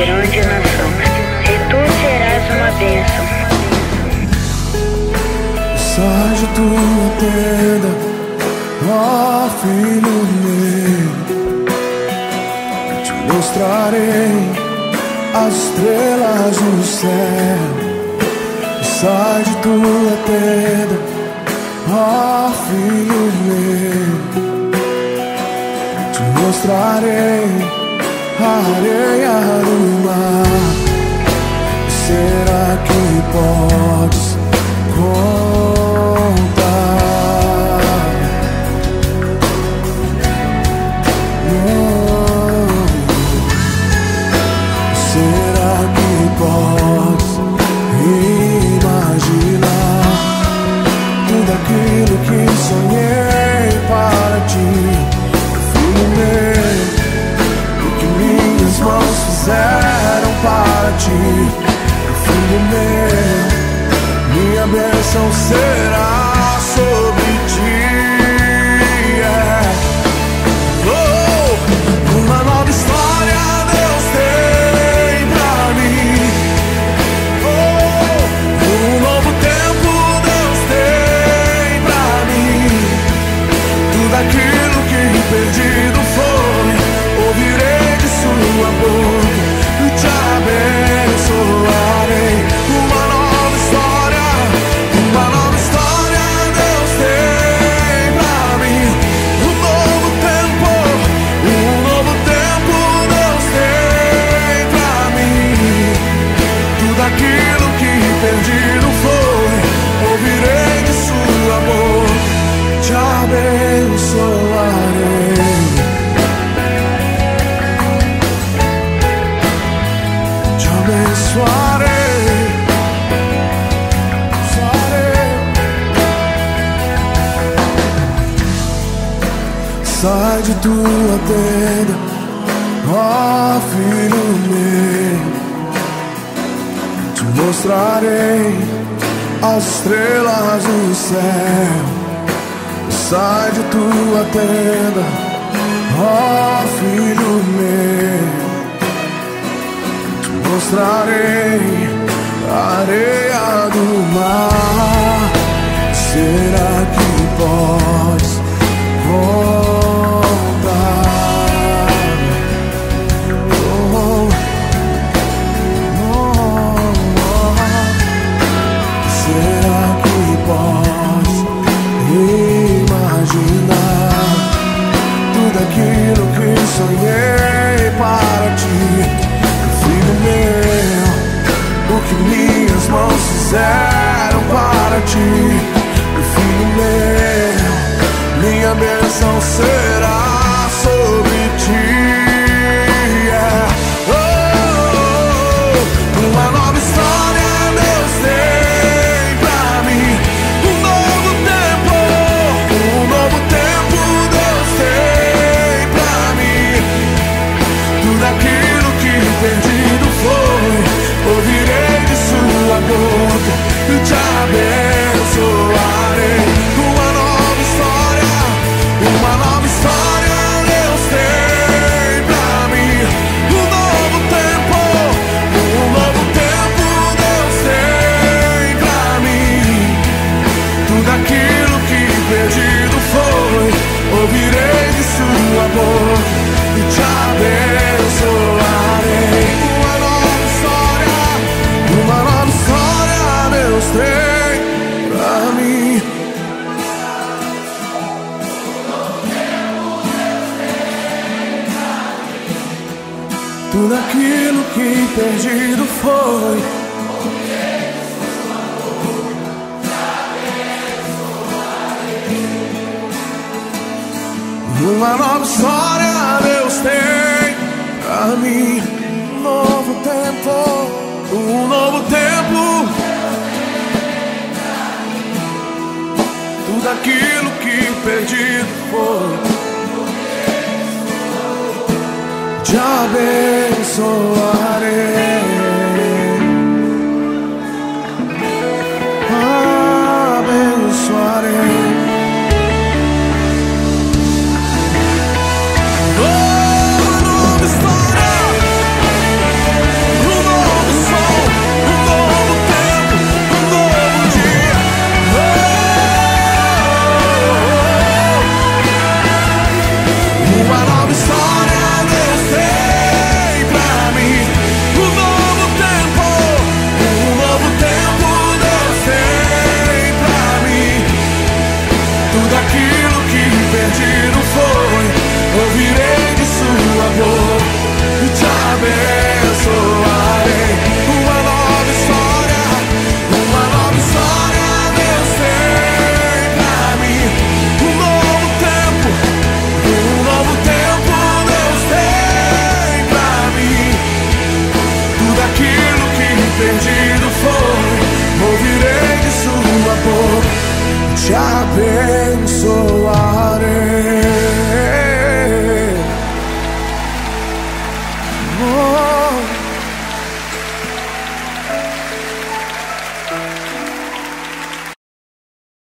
grande nação, e tu serás uma bênção. Sai de tua tenda, ó filho meu, te mostrarei as estrelas do céu. Sai de tua tenda, ó filho meu, te mostrarei a areia do mar. Será que podes contar? Será que podes imaginar tudo aquilo que sonhei para ti, filho meu? O que minhas mãos fizeram para ti, filho meu, minha bênção será sobre ti. Oh, uma nova história Deus tem pra mim. Oh, um novo tempo Deus tem pra mim. Tudo aquilo que perdido foi, ouvirei de sua boca e te abençoarei. Uma nova história Deus tem pra mim. Um novo tempo Deus tem pra mim. Tudo aquilo que perdido foi, ouvirei de sua boca, te abençoarei. Te abençoarei. Sai de tua tenda, ó filho meu, te mostrarei as estrelas do céu. Sai de tua tenda, ó filho meu, te mostrarei a areia do mar. Será que podes contar? Oh, oh, oh. Será que podes imaginar tudo aquilo que sonhei para ti, filho meu? O que minhas mãos fizeram para ti, filho meu, minha bênção será sobre ti. Oh, uma nova história Deus tem pra mim. Um novo tempo Deus tem pra mim. Tudo aquilo que perdido foi, ouvirei de sua boca e te abençoarei. Uma nova história Deus tem pra mim. Um novo tempo Deus tem pra mim. Tudo aquilo que perdido foi, ouvirei de sua boca e te abençoarei. Uma nova história Deus tem pra mim. Tudo aquilo que perdido foi, uma nova história Deus tem pra mim. Um novo tempo tudo aquilo que perdido foi, te abençoarei. Abençoarei. Oh, nova história. Eu virei